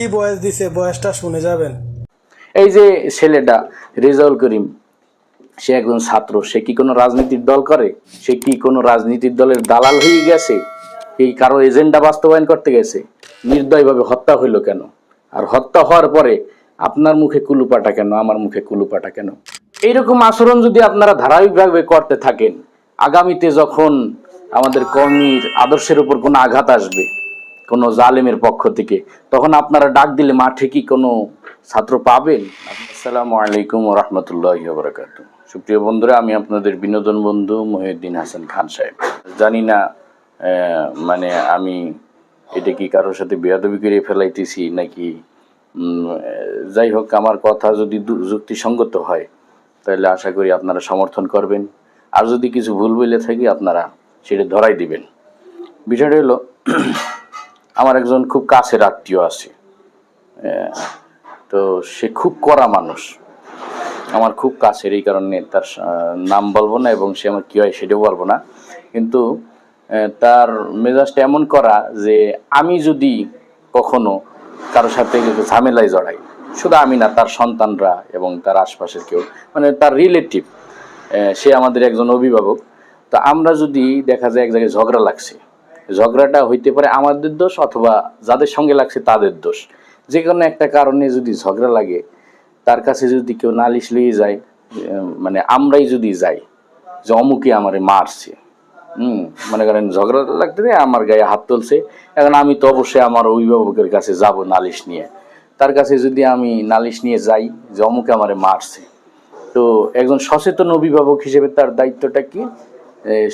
কি বয়স দিছে, বয়সটা শুনে যাবেন। এই যে ছেলেটা রেজাউল করিম, সে একজন ছাত্র, সে কি কোনো রাজনীতির দল করে? সে কি কোনো রাজনীতির দলের দালাল হয়ে গেছে? এই কারো এজেন্ডা বাস্তবায়ন করতে গেছে? নির্দয়ভাবে হত্যা হইল কেন? আর হত্যা হওয়ার পরে আপনার মুখে কুলুপাটা কেন, আমার মুখে কুলুপাটা কেন? এইরকম আচরণ যদি আপনারা ধারাবাহিকভাবে করতে থাকেন, আগামীতে যখন আমাদের কর্মীর আদর্শের উপর কোনো আঘাত আসবে কোনো জালেমের পক্ষ থেকে, তখন আপনারা ডাক দিলে মাঠে কি কোনো ছাত্র পাবেন? আসসালামু আলাইকুম ওয়া রাহমাতুল্লাহি ওয়া বারাকাতুহু। সুপ্রিয় বন্ধুরা, আমি আপনাদের বিনোদন বন্ধু মহিউদ্দিন হাসান খান সাহেব। জানি না মানে আমি এটা কি কারোর সাথে বেয়াদবি করে ফেলাইতেছি নাকি, যাই হোক, আমার কথা যদি যুক্তিসঙ্গত হয় তাহলে আশা করি আপনারা সমর্থন করবেন, আর যদি কিছু ভুল বলে থাকি আপনারা সেটা ধরাই দিবেন। বিষয়টা হলো, আমার একজন খুব কাছের আত্মীয় আছে, তো সে খুব কড়া মানুষ, আমার খুব কাছের, এই কারণে তার নাম বলবো না এবং সে আমার কী হয় সেটাও বলবো না। কিন্তু তার মেজাজটা এমন করা যে আমি যদি কখনো কারোর সাথে ঝামেলায় জড়াই, শুধু আমি না, তার সন্তানরা এবং তার আশপাশের কেউ, মানে তার রিলেটিভ, সে আমাদের একজন অভিভাবক, তো আমরা যদি দেখা যায় এক জায়গায় ঝগড়া লাগছে, ঝগড়াটা হইতে পারে আমাদের দোষ অথবা যাদের সঙ্গে লাগছে তাদের দোষ, যে কোনো একটা কারণে যদি ঝগড়া লাগে, তার কাছে যদি কেউ নালিশ লিয়ে যায়, মানে আমরাই যদি যাই যে অমুকে আমারে মারছে, মনে করেন ঝগড়া লাগতে আমার গায়ে হাত তুলছে, এখন আমি তো অবশ্যই আমার অভিভাবকের কাছে যাব নালিশ নিয়ে, তার কাছে যদি আমি নালিশ নিয়ে যাই যে অমুকে আমারে মারছে, তো একজন সচেতন অভিভাবক হিসেবে তার দায়িত্বটা কি,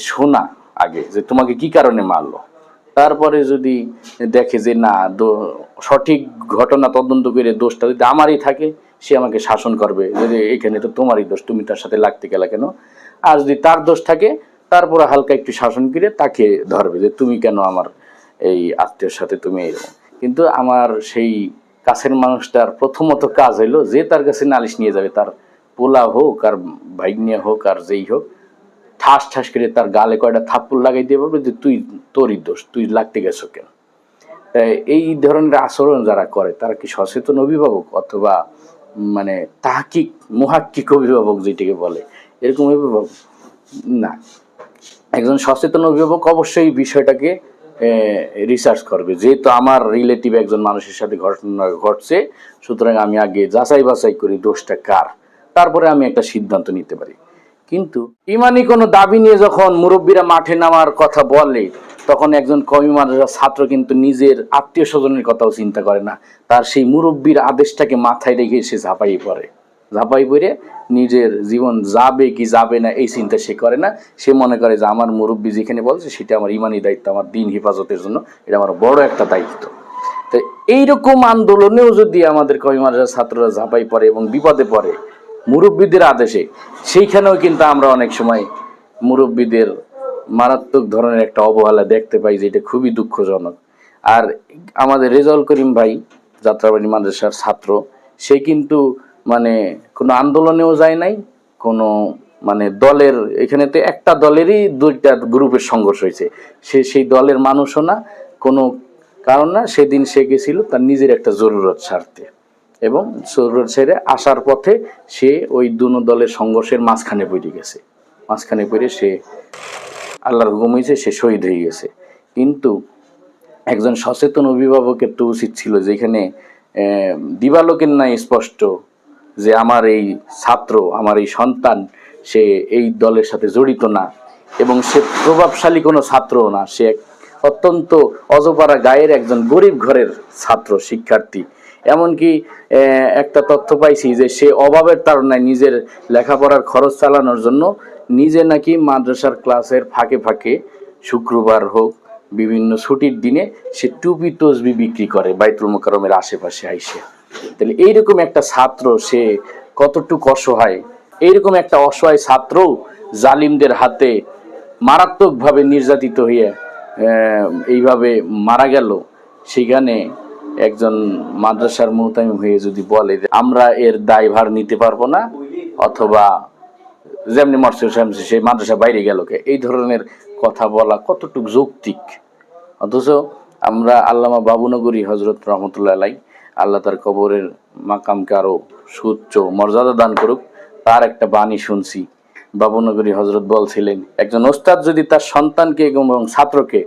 শোনা আগে যে তোমাকে কি কারণে মারলো। তারপরে যদি দেখে যে না, সঠিক ঘটনা তদন্ত করে দোষটা যদি আমারই থাকে, সে আমাকে শাসন করবে যে এখানে তো তোমারই দোষ, তুমি তার সাথে লাগতে গেলা কেন। আর যদি তার দোষ থাকে, তারপরে হালকা একটু শাসন করে তাকে ধরবে যে তুমি কেন আমার এই আত্মীয়র সাথে তুমি এরকম। কিন্তু আমার সেই কাছের মানুষটার প্রথমত কাজ হইলো যে তার কাছে নালিশ নিয়ে যাবে, তার পোলা হোক আর ভাইগনিয়া হোক আর যেই হোক, ঠাস ঠাস করে তার গালে কয়টা থাপ্পড় লাগাই দিয়ে বলবে যে তুই, তোরই দোষ, তুই লাগতে গেছো কেন। এই ধরনের আচরণ যারা করে তারা কি সচেতন অভিভাবক অথবা মানে তাহকিক মুহাক্কিক অভিভাবক যেটাকে বলে, এরকম অভিভাবক না। একজন সচেতন অভিভাবক অবশ্যই বিষয়টাকে রিসার্চ করবে, যেহেতু আমার রিলেটিভ একজন মানুষের সাথে ঘটনা ঘটছে, সুতরাং আমি আগে যাচাই বাছাই করি দোষটা কার, তারপরে আমি একটা সিদ্ধান্ত নিতে পারি। কিন্তু ইমানি কোনো দাবি নিয়ে যখন মুরব্বীরা মাঠে নামার কথা বলে, তখন একজন কওমি মাদ্রাসার ছাত্র কিন্তু নিজের আত্মীয় স্বজনের কথাও চিন্তা করে না, তার সেই মুরব্বীর আদেশটাকে মাথায় রেখে সে ঝাঁপাই পড়ে নিজের জীবন যাবে কি যাবে না এই চিন্তা সে করে না। সে মনে করে যে আমার মুরব্বী যেখানে বলছে সেটা আমার ইমানি দায়িত্ব, আমার দিন হেফাজতের জন্য এটা আমার বড় একটা দায়িত্ব। তো এইরকম আন্দোলনেও যদি আমাদের কওমি মাদ্রাসার ছাত্ররা ঝাঁপাই পড়ে এবং বিপদে পড়ে মুরব্বীদের আদেশে, সেইখানেও কিন্তু আমরা অনেক সময় মুরব্বীদের মারাত্মক ধরনের একটা অবহেলা দেখতে পাই, যেটা খুবই দুঃখজনক। আর আমাদের রেজাউল করিম ভাই, যাত্রাবাড়ি মাদ্রাসার ছাত্র, সে কিন্তু মানে কোনো আন্দোলনেও যায় নাই, কোনো মানে দলের, এখানে তো একটা দলেরই দুইটা গ্রুপের সংঘর্ষ হয়েছে, সে সেই দলের মানুষও না, কোনো কারণ না, সেদিন সে গেছিল তার নিজের একটা জরুরত সারতে, এবং জরুরত সেরে আসার পথে সে ওই দুনো দলের সংঘর্ষের মাঝখানে পড়ে সে আল্লাহর হুকুম হয়েছে, সে শহীদ হয়ে গেছে। কিন্তু একজন সচেতন অভিভাবকের তো উচিত ছিল যেখানে দিবালোকের নাই স্পষ্ট যে আমার এই ছাত্র, আমার এই সন্তান, সে এই দলের সাথে জড়িত না এবং সে প্রভাবশালী কোনো ছাত্রও না, সে অত্যন্ত অজপাড়া গায়ের একজন গরিব ঘরের ছাত্র শিক্ষার্থী। এমনকি একটা তথ্য পাইছি যে সে অভাবের তাড়নায় নিজের লেখাপড়ার খরচ চালানোর জন্য নিজে নাকি মাদ্রাসার ক্লাসের ফাঁকে ফাঁকে শুক্রবার হোক বিভিন্ন ছুটির দিনে সে টুপি তসবি বিক্রি করে বাইতুল মোকাররমের আশেপাশে আইসে। তাহলে এইরকম একটা ছাত্র সে কতটুকু অসহায়, এইরকম একটা অসহায় ছাত্র জালিমদের হাতে মারাত্মকভাবে নির্যাতিত হয়ে এইভাবে মারা গেল, সেখানে একজন মাদ্রাসার মুহতামিম হয়ে যদি বলে যে আমরা এর দায়ভার নিতে পারবো না, অথবা যেমনি মরছে সেই মাদ্রাসা বাইরে গেল কে, এই ধরনের কথা বলা কতটুকু যৌক্তিক। অথচ আমরা আল্লামা বাবুনগরী হজরত রহমতুল্লাহ আলাই, আল্লাহ তার কবরের মাকামকে আরো সুউচ্চ মর্যাদা দান করুক। তার একটা বাণী শুনছি, বাবুনগরী হজরত বলছিলেন, একজন ওস্তাদ যদি তার সন্তানকে এবং ছাত্রকে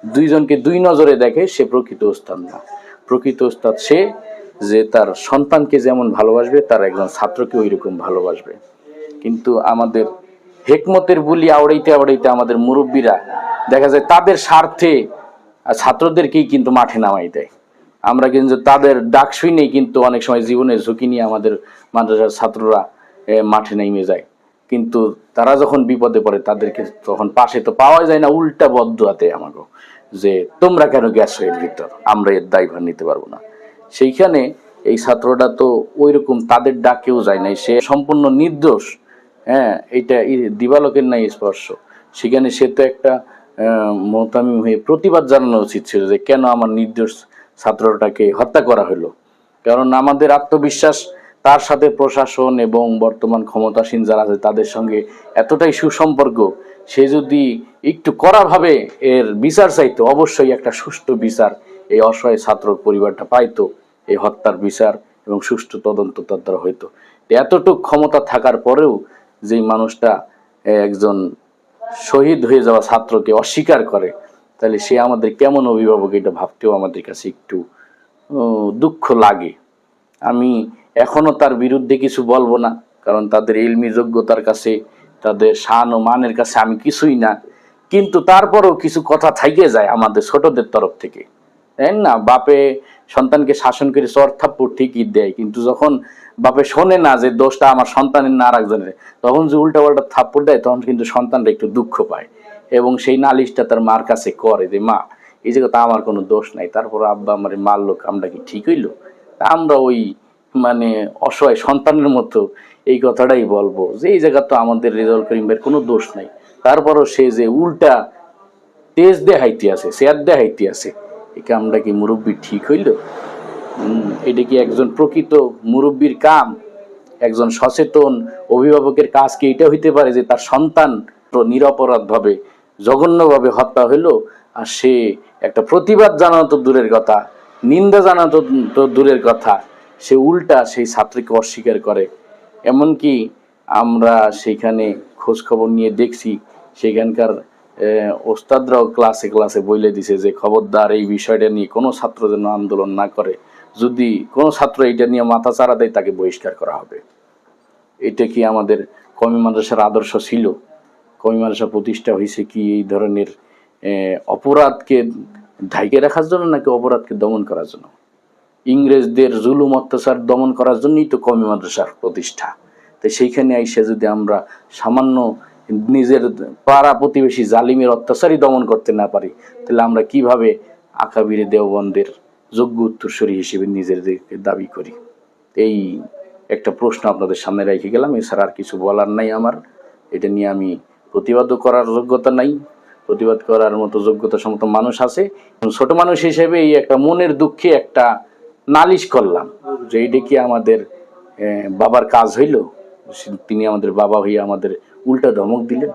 দুইজনকে দুই নজরে দেখে, সে প্রকৃত ওস্তাদ না। প্রকৃত ওস্তাদ সে যে তার সন্তানকে যেমন ভালোবাসবে, তার একজন ছাত্রকে ওই রকম ভালোবাসবে। কিন্তু আমাদের হেকমতের বুলি আওড়াইতে আওড়াইতে আমাদের মুরব্বীরা দেখা যায় তাদের স্বার্থে ছাত্রদেরকেই কিন্তু মাঠে নামাই দেয়। আমরা কিন্তু তাদের ডাক শুনেই কিন্তু অনেক সময় জীবনের ঝুঁকি নিয়ে আমাদের মাদ্রাসার ছাত্ররা মাঠে নেমে যায়। কিন্তু তারা যখন বিপদে পড়ে তাদেরকে তখন পাশে তো পাওয়া যায় না, উল্টা বদদুয়াতে আমাকে যে তোমরা কেন গেছো এর ভিতর, আমরা এর দায়ভার নিতে পারবো না। সেইখানে এই ছাত্রটা তো ওই রকম তাদের ডাকেও যায় নাই, সে সম্পূর্ণ নির্দোষ। হ্যাঁ, এইটা দিবালোকের নাই স্পর্শ। সেখানে সে তো একটা মোহতামিম হয়ে প্রতিবাদ জানানো উচিত ছিল যে কেন আমার নির্দোষ ছাত্রটাকে হত্যা করা হলো। কারণ আমাদের আত্মবিশ্বাস তার সাথে প্রশাসন এবং বর্তমান ক্ষমতাসীন যারা আছে তাদের সঙ্গে এতটাই সুসম্পর্ক, সে যদি একটু কড়াভাবে এর বিচার চাইতো, অবশ্যই একটা সুষ্ঠু বিচার এই অসহায় ছাত্র পরিবারটা পাইতো, এই হত্যার বিচার এবং সুষ্ঠু তদন্ত তার দ্বারা হইতো। এতটুক ক্ষমতা থাকার পরেও যেই মানুষটা একজন শহীদ হয়ে যাওয়া ছাত্রকে অস্বীকার করে, তাহলে সে আমাদের কেমন অভিভাবক, এটা ভাবতেও আমাদের কাছে একটু দুঃখ লাগে। আমি এখনো তার বিরুদ্ধে কিছু বলবো না, কারণ তাদের ইলমি যোগ্যতার কাছে, তাদের শান ও মানের কাছে আমি কিছুই না। কিন্তু তারপরেও কিছু কথা থাইকে যায় আমাদের ছোটদের তরফ থেকে, তাই না? বাপে সন্তানকে শাসন করে চর থাপ্পড় ঠিকই দেয়, কিন্তু যখন বাপে শোনে না যে দোষটা আমার সন্তানের না আর একজনের, তখন যে উল্টা পাল্টা থাপ্পড় দেয়, তখন কিন্তু সন্তানরা একটু দুঃখ পায় এবং সেই নালিশটা তার মার কাছে করে যে মা, এই জায়গা তো আমার কোনো দোষ নাই, তারপর আব্বা আমার মারলো, আমরা কি ঠিক হইলো? আমরা ওই মানে অসহায় সন্তানের মতো এই কথাটাই বলবো যে এই জায়গা তো আমাদের রেজাউল করিম ভাইয়ের কোনো দোষ নাই। তারপরও সে যে উল্টা তেজ দেখাইতে আছে, শেয়ার দেখাইতে আছে, একে আমরা কি মুরব্বী ঠিক হইল? এটা কি একজন প্রকৃত মুরব্বীর কাম? একজন সচেতন অভিভাবকের কাজ কি এটা হইতে পারে যে তার সন্তান নিরপরাধ ভাবে জঘন্যভাবে হত্যা হইলো, আর সে একটা প্রতিবাদ জানানো তো দূরের কথা, নিন্দা জানানো তো দূরের কথা, সে উল্টা সেই ছাত্রীকে অস্বীকার করে। এমনকি আমরা সেইখানে খোঁজ খবর নিয়ে দেখছি, সেখানকার ওস্তাদরাও ক্লাসে ক্লাসে বলে দিছে যে খবরদার এই বিষয়টা নিয়ে কোনো ছাত্র যেন আন্দোলন না করে, যদি কোনো ছাত্র এটা নিয়ে মাথা চাড়া দেয় তাকে বহিষ্কার করা হবে। এটা কি আমাদের কওমি মাদ্রাসার আদর্শ ছিল? কওমি মাদ্রাসা প্রতিষ্ঠা হয়েছে কি এই ধরনের অপরাধকে ঢাইকে রাখার জন্য, নাকি অপরাধকে দমন করার জন্য? ইংরেজদের জুলুম অত্যাচার দমন করার জন্যই তো কওমি মাদ্রাসার প্রতিষ্ঠা। তো সেইখানে আইসা যদি আমরা সামান্য নিজের পাড়া প্রতিবেশী জালিমের অত্যাচারই দমন করতে না পারি, তাহলে আমরা কিভাবে আকাবিরে দেওবন্দের যোগ্য উত্তরসূরি হিসেবে নিজেদেরকে দাবি করি? এই একটা প্রশ্ন আপনাদের সামনে রেখে গেলাম। এছাড়া আর কিছু বলার নাই আমার। এটা নিয়ে আমি প্রতিবাদও করার যোগ্যতা নাই, প্রতিবাদ করার মতো যোগ্যতা সম্মত মানুষ আছে। ছোট মানুষ হিসেবে এই একটা মনের দুঃখে একটা নালিশ করলাম যে এইটা কি আমাদের বাবার কাজ হইল? তিনি আমাদের বাবা হইয়া আমাদের উল্টা ধমক দিলেন।